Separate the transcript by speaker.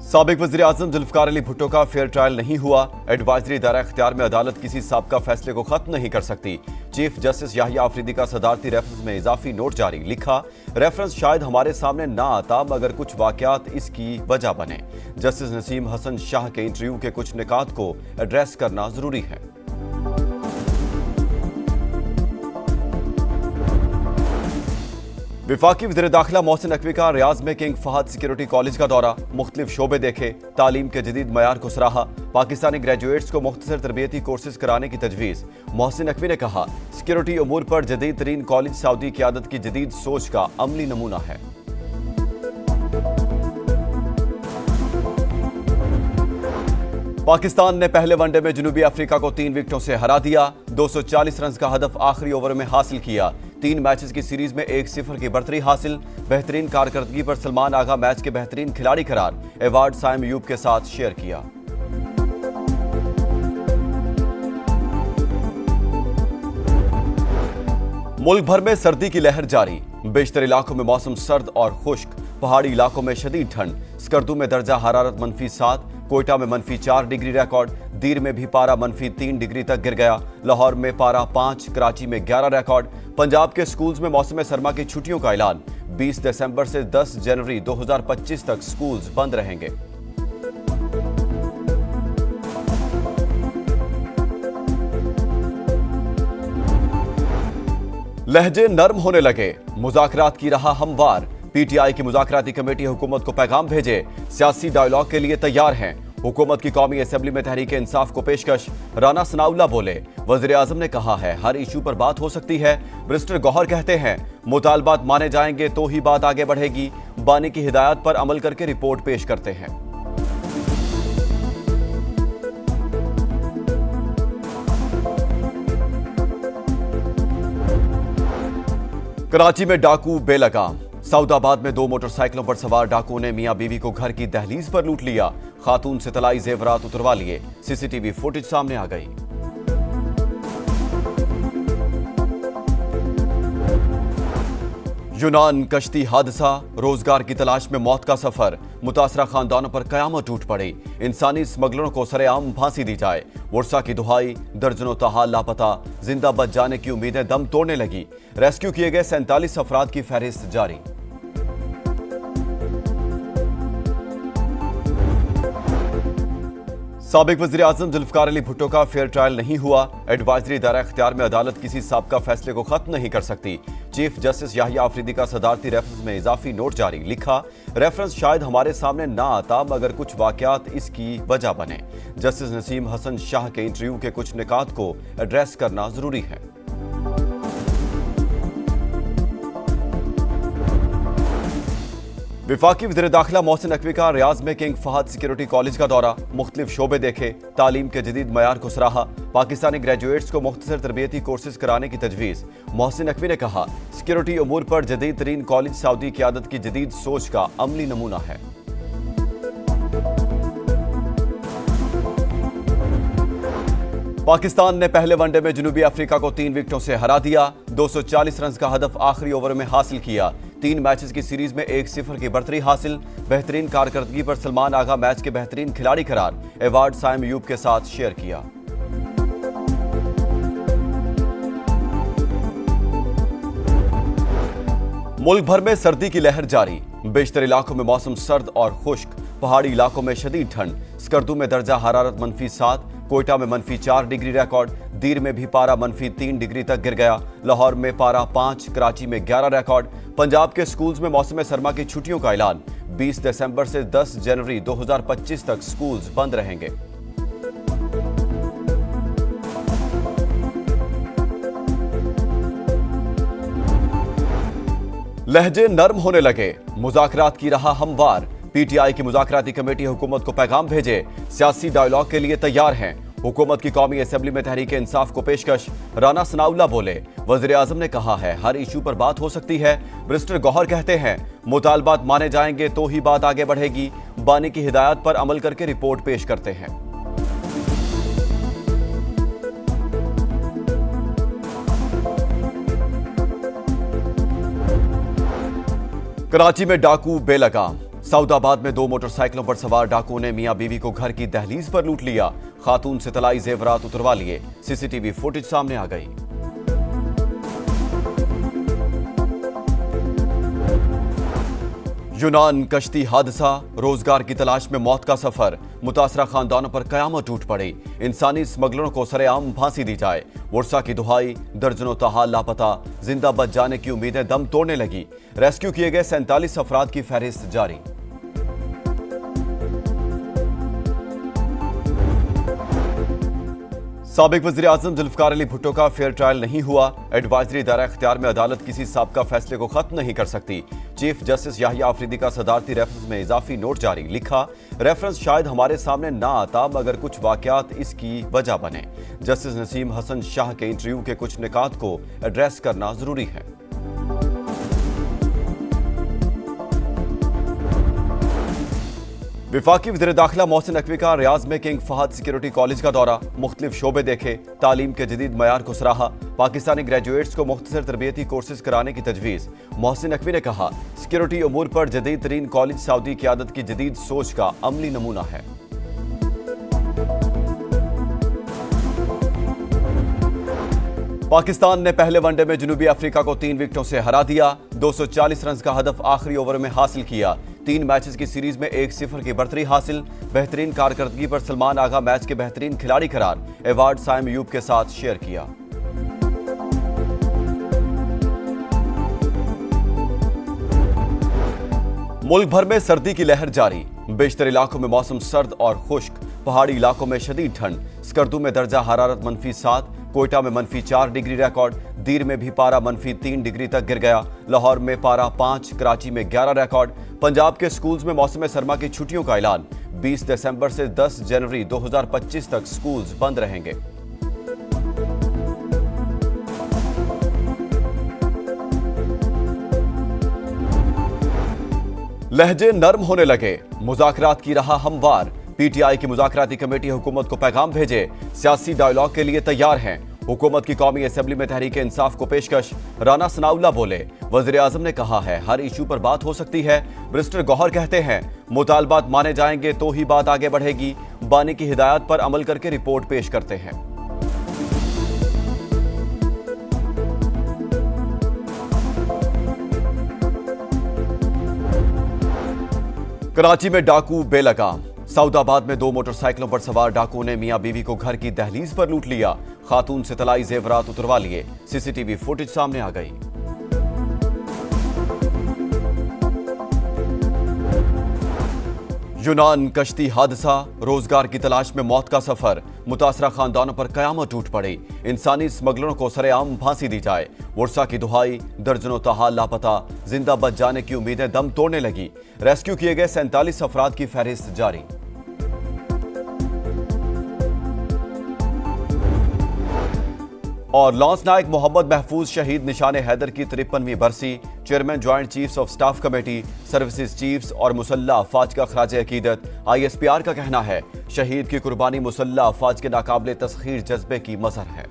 Speaker 1: साबिक वज़ीर आज़म जुल्फ़िकार अली भुट्टो का फेयर ट्रायल नहीं हुआ। एडवाइजरी दायरा इख्तियार में अदालत किसी साबका फैसले को खत्म नहीं कर सकती। चीफ जस्टिस याहिया आफरीदी का सदारती रेफरेंस में इजाफी नोट जारी। लिखा, रेफरेंस शायद हमारे सामने ना आता मगर कुछ वाकयात इसकी वजह बने। जस्टिस नसीम हसन शाह के इंटरव्यू के कुछ निकात को एड्रेस करना जरूरी है। विफाकी वज़ीर दाखिला मोहसिन नकवी का रियाज में किंग फहद सिक्योरिटी कॉलेज का दौरा। मुख्तलिफ शोबे देखे, तालीम के जदीद मयार को सराहा। पाकिस्तानी ग्रेजुएट्स को मुख्तसर तरबियती कोर्सेज कराने की तजवीज़। मोहसिन नकवी ने कहा, सिक्योरिटी अमूर पर जदीद तरीन कॉलेज सऊदी क़यादत की जदीद सोच का अमली नमूना है। पाकिस्तान ने पहले वनडे में जनूबी अफ्रीका को 3 विकेटों से हरा दिया। 240 रन का हदफ आखिरी ओवर में हासिल किया। 3 मैचेस की सीरीज में 1-0 की बरतरी हासिल। बेहतरीन कारकर्दगी पर सलमान आगा मैच के बेहतरीन खिलाड़ी करार। अवार्ड साइम अयूब के साथ शेयर किया। मुल्क भर में सर्दी की लहर जारी। बेशतर इलाकों में मौसम सर्द और खुश्क। पहाड़ी इलाकों में शदीद ठंड। स्कर्दू में दर्जा हरारत -7, कोयटा में -4 डिग्री रिकॉर्ड। दीर में भी पारा -3 डिग्री तक गिर गया। लाहौर में पारा 5, कराची में 11 रिकॉर्ड। पंजाब के स्कूल्स में मौसम सरमा की छुट्टियों का ऐलान। 20 दिसंबर से 10 जनवरी 2025 तक स्कूल्स बंद रहेंगे। लहजे नर्म होने लगे, मुज़ाकरात की राह हमवार। पीटीआई की मुज़ाकराती कमेटी हुकूमत को पैगाम भेजे, सियासी डायलॉग के लिए तैयार हैं। हुकूमत की कौमी असेंबली में तहरीक इंसाफ को पेशकश। राना सनाउल्लाह बोले, वज़ीर आज़म ने कहा है हर इशू पर बात हो सकती है। मिनिस्टर गौहर कहते हैं मुतालबात माने जाएंगे तो ही बात आगे बढ़ेगी। बानी की हिदायत पर अमल करके रिपोर्ट पेश करते हैं। कराची में डाकू बेलगाम। सऊदाबाद में 2 मोटरसाइकिलों पर सवार डाकुओं ने मियां बीवी को घर की दहलीज पर लूट लिया। खातून से तलाई जेवरात उतरवा लिए। सीसीटीवी फुटेज सामने आ गई। यूनान कश्ती हादसा, रोजगार की तलाश में मौत का सफर। मुतासरा खानदानों पर कयामत टूट पड़ी। इंसानी स्मगलरों को सरेआम फांसी दी जाए। वर्षा की दुहाई, दर्जनों ताहाल लापता। जिंदा बच जाने की उम्मीदें दम तोड़ने लगी। रेस्क्यू किए गए 47 अफराद की फहरिस्त जारी। साबिक वज़ीर आज़म जुल्फ़िकार अली भुट्टो का फेयर ट्रायल नहीं हुआ। एडवाइजरी दायरा इख्तियार में अदालत किसी साबका फैसले को खत्म नहीं कर सकती। चीफ जस्टिस याहिया आफरीदी का सदारती रेफरेंस में इजाफी नोट जारी। लिखा, रेफरेंस शायद हमारे सामने ना आता मगर कुछ वाकयात इसकी वजह बने। जस्टिस नसीम हसन शाह के इंटरव्यू के कुछ निकात को एड्रेस करना जरूरी है। विफाकी वज़ीर दाखिला मोहसिन नकवी का रियाज में किंग फहद सिक्योरिटी कॉलेज का दौरा। मुख्तलिफ शोबे देखे, तालीम के जदीद मयार को सराहा। पाकिस्तानी ग्रेजुएट्स को मुख्तसर तरबियती कोर्सेज कराने की तजवीज़। मोहसिन नकवी ने कहा, सिक्योरिटी अमूर पर जदीद तरीन कॉलेज सऊदी क़यादत की जदीद सोच का अमली नमूना है। पाकिस्तान ने पहले वनडे में जनूबी अफ्रीका को 3 विकेटों से हरा दिया। 240 रन का हदफ आखिरी ओवर में हासिल किया। 3 मैचेस की सीरीज में 1-0 की बरतरी हासिल। बेहतरीन कारकर्दगी पर सलमान आगा मैच के बेहतरीन खिलाड़ी करार। अवार्ड साइम अयूब के साथ शेयर किया। मुल्क भर में सर्दी की लहर जारी। बेशतर इलाकों में मौसम सर्द और खुश्क। पहाड़ी इलाकों में शदीद ठंड। स्कर्दू में दर्जा हरारत -7, कोयटा में -4 डिग्री रिकॉर्ड। दीर में भी पारा -3 डिग्री तक गिर गया। लाहौर में पारा 5, कराची में 11 रिकॉर्ड। पंजाब के स्कूल्स में मौसम सरमा की छुट्टियों का ऐलान। 20 दिसंबर से 10 जनवरी 2025 तक स्कूल्स बंद रहेंगे। लहजे नर्म होने लगे, मुज़ाकरात की राह हमवार। पीटीआई की मुज़ाकराती कमेटी हुकूमत को पैगाम भेजे, सियासी डायलॉग के लिए तैयार हैं। हुकूमत की कौमी असेंबली में तहरीक इंसाफ को पेशकश। राना सनाउल्लाह बोले, वज़ीर आज़म ने कहा है हर इशू पर बात हो सकती है। मिनिस्टर गौहर कहते हैं मुतालबात माने जाएंगे तो ही बात आगे बढ़ेगी। बानी की हिदायत पर अमल करके रिपोर्ट पेश करते हैं। कराची में डाकू बेलगाम। सऊदाबाद में 2 मोटरसाइकिलों पर सवार डाकुओं ने मियां बीवी को घर की दहलीज पर लूट लिया। खातून से तलाई जेवरात उतरवा लिए। सीसीटीवी फुटेज सामने आ गई। यूनान कश्ती हादसा, रोजगार की तलाश में मौत का सफर, मुतासरा खानदानों पर कयामत टूट पड़ी। इंसानी स्मगलरों को सरेआम फांसी दी जाए। वर्षा की दुहाई, दर्जनों ताहाल लापता, जिंदा बच जाने की उम्मीदें दम तोड़ने लगी। रेस्क्यू किए गए 47 अफराद की फहरिस्त जारी। साबिक वज़ीर आज़म जुल्फ़िकार अली भुट्टो का फेयर ट्रायल नहीं हुआ। एडवाइजरी दायरा इख्तियार में अदालत किसी साबका फैसले को खत्म नहीं कर सकती। चीफ जस्टिस याहिया अफरीदी का सदारती रेफरेंस में इजाफी नोट जारी। लिखा, रेफरेंस शायद हमारे सामने ना आता मगर कुछ वाकयात इसकी वजह बने। जस्टिस नसीम हसन शाह के इंटरव्यू के कुछ निकात को एड्रेस करना जरूरी है। विफाकी वज़ीर दाखिला मोहसिन नकवी का रियाज में किंग फहद सिक्योरिटी कॉलेज का दौरा। मुख्तलिफ शोबे देखे, तालीम के जदीद मयार को सराहा। पाकिस्तानी ग्रेजुएट्स को मुख्तसर तरबियती कोर्सेज कराने की तजवीज़। मोहसिन नकवी ने कहा, सिक्योरिटी उमूर पर जदीद तरीन कॉलेज सऊदी क़यादत की जदीद सोच का अमली नमूना है। पाकिस्तान ने पहले वनडे में जनूबी अफ्रीका को 3 विकेटों से हरा दिया। 240 रन का हदफ आखिरी ओवर में हासिल किया। 3 मैचेस की सीरीज में 1-0 की बढ़तरी हासिल। बेहतरीन कारकर्दगी पर सलमान आगा मैच के बेहतरीन खिलाड़ी करार। अवार्ड साइम अयूब के साथ शेयर किया। मुल्क भर में सर्दी की लहर जारी। बेशतर इलाकों में मौसम सर्द और खुश्क। पहाड़ी इलाकों में शदीद ठंड। स्कर्दू में दर्जा हरारत -7, कोयटा में -4 डिग्री रिकॉर्ड। दीर में भी पारा -3 डिग्री तक गिर गया। लाहौर में पारा 5, कराची में 11 रिकॉर्ड। पंजाब के स्कूल्स में मौसम सरमा की छुट्टियों का ऐलान। 20 दिसंबर से 10 जनवरी 2025 तक स्कूल्स बंद रहेंगे। लहजे नर्म होने लगे, मुज़ाकरात की राह हमवार। पीटीआई की मुज़ाकराती कमेटी हुकूमत को पैगाम भेजे, सियासी डायलॉग के लिए तैयार हैं। हुकूमत की कौमी असेंबली में तहरीक इंसाफ को पेशकश। राना सनाउल्लाह बोले, वज़ीर आज़म ने कहा है हर इशू पर बात हो सकती है। मिनिस्टर गौहर कहते हैं मुतालबात माने जाएंगे तो ही बात आगे बढ़ेगी। बानी की हिदायत पर अमल करके रिपोर्ट पेश करते हैं। कराची में डाकू बेलगाम। सऊदाबाद में 2 मोटरसाइकिलों पर सवार डाकुओं ने मियां बीवी को घर की दहलीज पर लूट लिया। खातून से तलाई जेवरात उतरवा लिए। सीसीटीवी फुटेज सामने आ गई। यूनान कश्ती हादसा, रोजगार की तलाश में मौत का सफर, मुतासरा खानदानों पर कयामत टूट पड़ी। इंसानी स्मगलरों को सरेआम फांसी दी जाए। वर्षा की दुहाई, दर्जनों ताहाल लापता, जिंदा बच जाने की उम्मीदें दम तोड़ने लगी। रेस्क्यू किए गए 47 अफराद की फहरिस्त जारी। और लॉन्स नायक मोहम्मद महफूज शहीद निशाने हैदर की 53वीं बरसी। Chairman joint chiefs of staff committee, services chiefs और मुसल्ला अफवाज का खराजे अकीदत। ISPR का कहना है शहीद की कुर्बानी मुसल्ला अफवाज के नाकाबिले तस्खीर जज्बे की मजहर है।